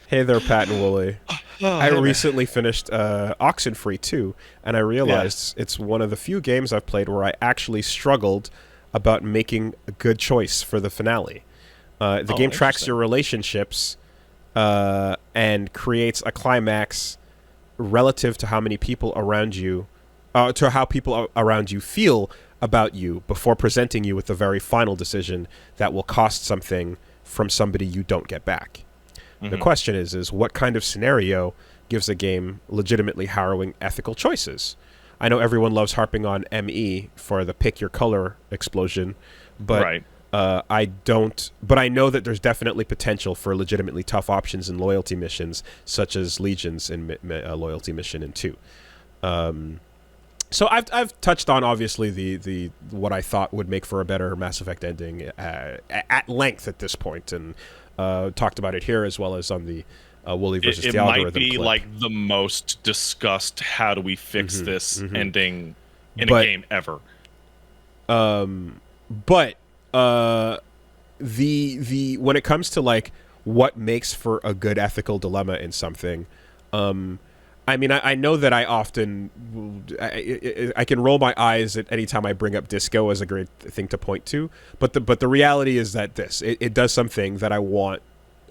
Hey there, Pat and Wooly. Oh, I hey there. recently finished Oxenfree 2, and I Yeah. realized it's one of the few games I've played where I actually struggled about making a good choice for the finale. The game Oh, tracks your interesting. relationships and creates a climax relative to how many people around you, to how people around you feel about you before presenting you with the very final decision that will cost something from somebody you don't get back. The Hmm. question is what kind of scenario gives a game legitimately harrowing ethical choices? I know everyone loves harping on ME for the pick your color explosion, but Right. I don't. But I know that there's definitely potential for legitimately tough options in loyalty missions, such as Legion's in loyalty mission in two. So I've touched on obviously the what I thought would make for a better Mass Effect ending at length at this point, and talked about it here as well as on the Wooly It, versus it the might algorithm be clip. like the most discussed how do we fix this ending in a But game ever. but uh, the when it comes to like what makes for a good ethical dilemma in something, I mean, I know that I often I can roll my eyes at any time I bring up disco as a great thing to point to, but the reality is that it does something that I want,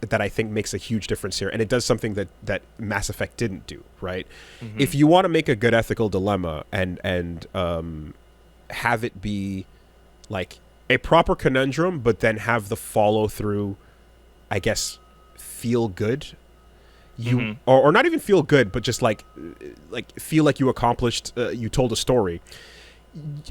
that I think makes a huge difference here, and it does something that Mass Effect didn't do. Right? Hmm. If you want to make a good ethical dilemma and have it be like a proper conundrum, but then have the follow through, I guess, feel good. You Hmm. or not even feel good, but just like feel like you accomplished, you told a story.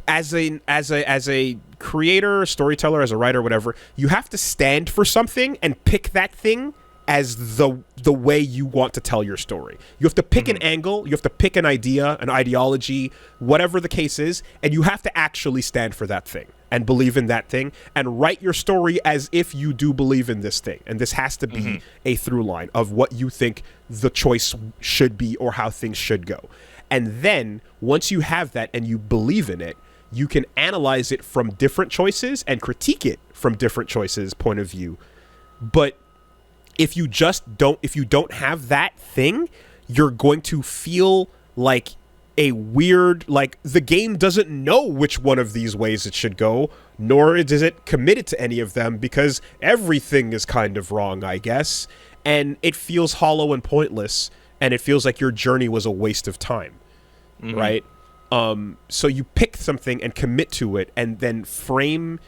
As a creator, storyteller, as a writer, whatever, you have to stand for something and pick that thing as the way you want to tell your story. You have to pick an Hmm. angle, you have to pick an idea, an ideology, whatever the case is, and you have to actually stand for that thing and believe in that thing and write your story as if you do believe in this thing. And this has to Hmm. be a through line of what you think the choice should be or how things should go. And then once you have that and you believe in it, you can analyze it from different choices and critique it from different choices point of view. But if you don't have that thing, you're going to feel like a weird, like the game doesn't know which one of these ways it should go, nor is it committed to any of them because everything is kind of wrong, I guess. And it feels hollow and pointless, and it feels like your journey was a waste of time, Hmm. right? So you pick something and commit to it, and then frame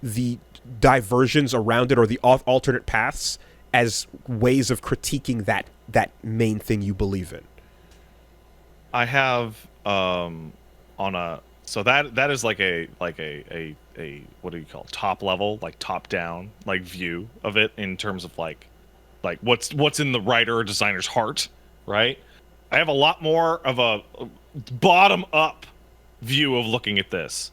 the diversions around it or the alternate paths as ways of critiquing that main thing you believe in. I have on a so that is like a what do you call it? Top level, like top down like view of it in terms of like what's in the writer or designer's heart, right? I have a lot more of a bottom up view of looking at this,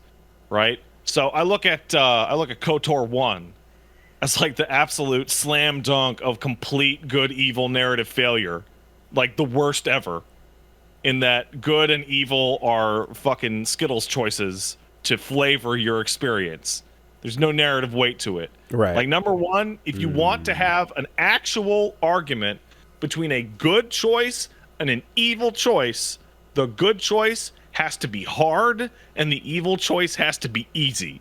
right? So I look at KOTOR 1 as like the absolute slam dunk of complete good evil narrative failure, like the worst ever, in that good and evil are fucking Skittles choices to flavor your experience. There's no narrative weight to it. Right. Like, number one, if you want to have an actual argument between a good choice and an evil choice, the good choice has to be hard and the evil choice has to be easy.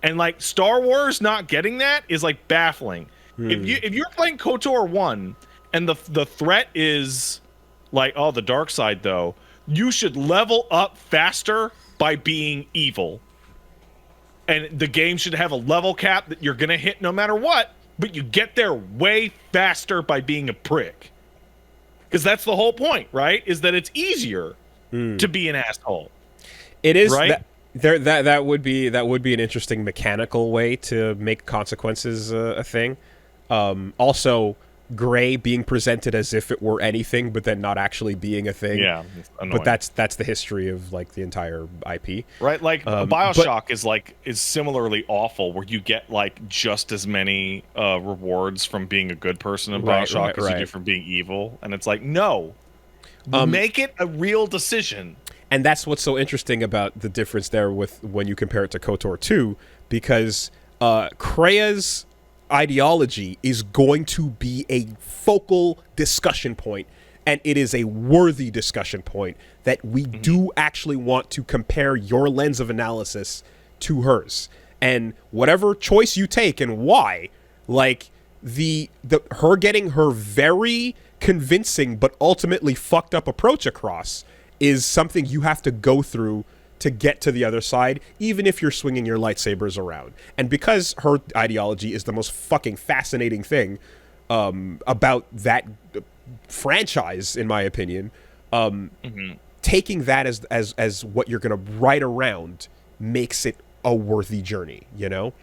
And like Star Wars not getting that is like baffling. If you're playing KOTOR 1 and the threat is like, oh, the dark side though, you should level up faster by being evil. And the game should have a level cap that you're going to hit no matter what, but you get there way faster by being a prick. Cuz that's the whole point, right? Is that it's easier to be an asshole, It is right? that that would be an interesting mechanical way to make consequences a thing. Also, gray being presented as if it were anything, but then not actually being a thing. Yeah, it's But annoying. that's the history of like the entire IP. Right, like But BioShock is similarly awful, where you get like just as many rewards from being a good person in right, BioShock right, as you do right. from being evil, and it's like, no, make it a real decision. And that's what's so interesting about the difference there with when you compare it to KOTOR 2, because Krea's ideology is going to be a focal discussion point, and it is a worthy discussion point that we do actually want to compare your lens of analysis to hers. And whatever choice you take and why, like the her getting her very convincing but ultimately fucked up approach across is something you have to go through to get to the other side, even if you're swinging your lightsabers around. And because her ideology is the most fucking fascinating thing about that franchise, in my opinion, taking that as what you're gonna write around makes it a worthy journey, you know?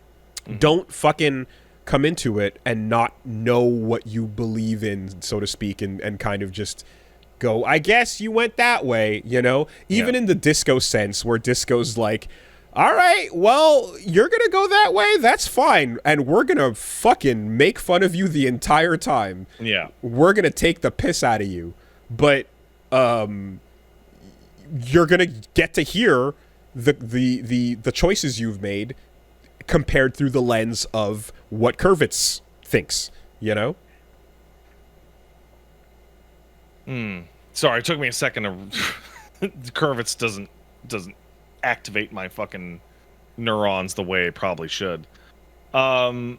Don't fucking come into it and not know what you believe in, so to speak, and kind of just go, I guess you went that way, you know? Even in the disco sense, where disco's like, all right, well, you're gonna go that way, that's fine, and we're gonna fucking make fun of you the entire time. Yeah. We're gonna take the piss out of you, but you're gonna get to hear the choices you've made compared through the lens of what Kurvitz thinks, you know? Sorry, it took me a second to Kurvitz doesn't activate my fucking neurons the way it probably should. The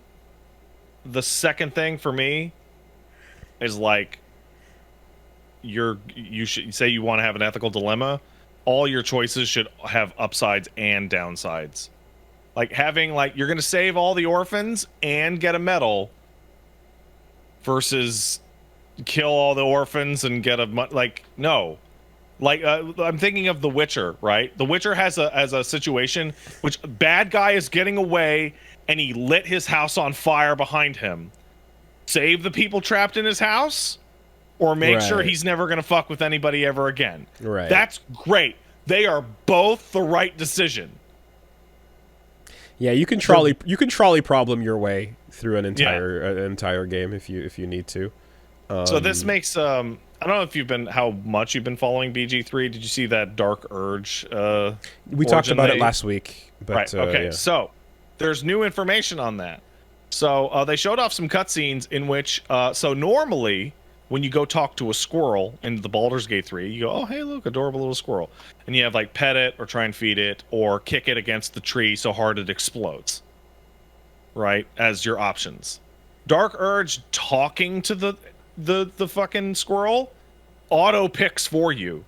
second thing for me is like you should say you want to have an ethical dilemma. All your choices should have upsides and downsides. Like having you're gonna save all the orphans and get a medal versus kill all the orphans and get no. I'm thinking of The Witcher, right? The Witcher has a situation which bad guy is getting away and he lit his house on fire behind him. Save the people trapped in his house, or make sure he's never gonna fuck with anybody ever again. Right. That's great. They are both the right decision. Yeah, you can trolley problem your way through an entire game if you need to. So this makes I don't know how much you've been following BG3. Did you see that Dark Urge? We talked about it last week. But, right. Okay. Yeah. So there's new information on that. So they showed off some cutscenes in which so normally when you go talk to a squirrel in the Baldur's Gate 3, you go, oh, hey, look, adorable little squirrel. And you have pet it or try and feed it or kick it against the tree so hard it explodes. Right? As your options. Dark Urge talking to the fucking squirrel auto picks for you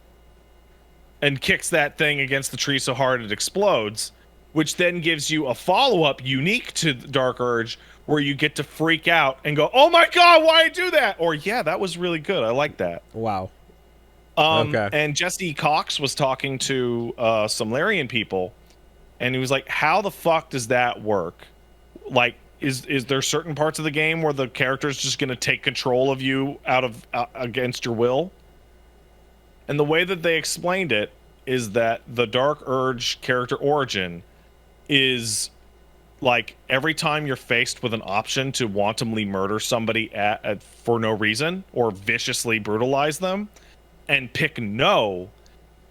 and kicks that thing against the tree so hard it explodes, which then gives you a follow-up unique to Dark Urge where you get to freak out and go, oh my god, why did I do that? Or, yeah, that was really good. I like that. Wow. Okay. And Jesse Cox was talking to some Larian people, and he was like, how the fuck does that work? Is there certain parts of the game where the character's just going to take control of you against your will? And the way that they explained it is that the Dark Urge character origin is every time you're faced with an option to wantonly murder somebody for no reason or viciously brutalize them and pick no,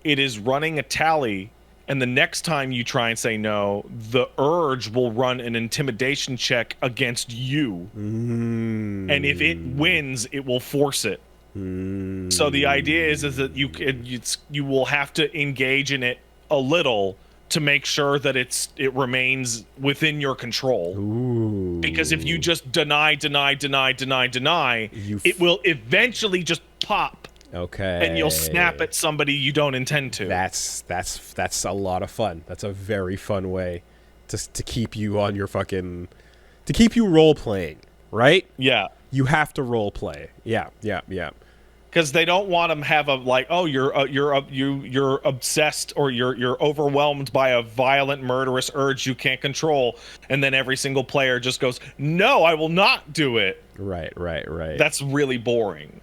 it is running a tally, and the next time you try and say no, the urge will run an intimidation check against you. And if it wins, it will force it. So the idea is that you will have to engage in it a little to make sure that it remains within your control. Because if you just deny, it will eventually just pop. Okay. And you'll snap at somebody you don't intend to. That's a lot of fun. That's a very fun way to keep you on your to keep you role playing, right? Yeah. You have to role play. Yeah. Because they don't want them have you're obsessed or you're overwhelmed by a violent murderous urge you can't control, and then every single player just goes, no, I will not do it. Right. That's really boring.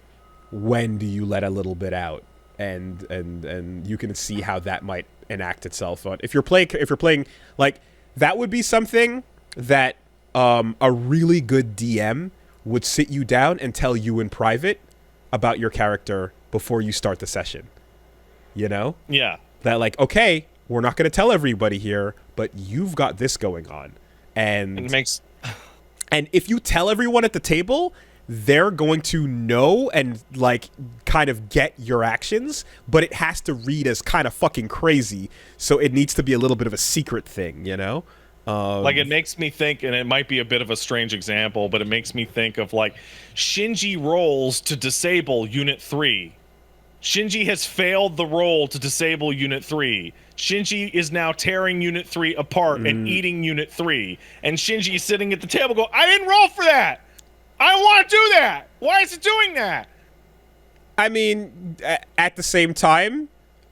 When do you let a little bit out, and you can see how that might enact itself on if you're playing that would be something that a really good DM would sit you down and tell you in private about your character before you start the session. You know? Yeah. That okay, we're not going to tell everybody here, but you've got this going on. And it makes And if you tell everyone at the table, they're going to know and like kind of get your actions, but it has to read as kind of fucking crazy. So it needs to be a little bit of a secret thing, you know? Like, it makes me think, and it might be a bit of a strange example, but it makes me think of like Shinji rolls to disable Unit 3. Shinji has failed the roll to disable Unit 3. Shinji is now tearing Unit 3 apart and eating Unit 3. And Shinji is sitting at the table going, I didn't roll for that! I don't want to do that! Why is it doing that? I mean, at the same time,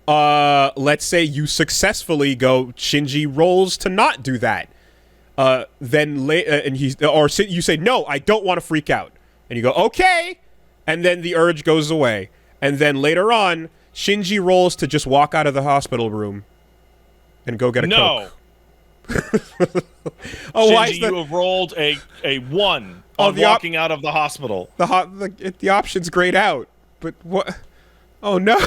let's say you successfully go, Shinji rolls to not do that. Then you say, no, I don't want to freak out. And you go, okay. And then the urge goes away. And then later on, Shinji rolls to just walk out of the hospital room and go get a Coke. Oh, Shinji, you have rolled a 1 on walking out of the hospital. The option's grayed out. But what? Oh, no.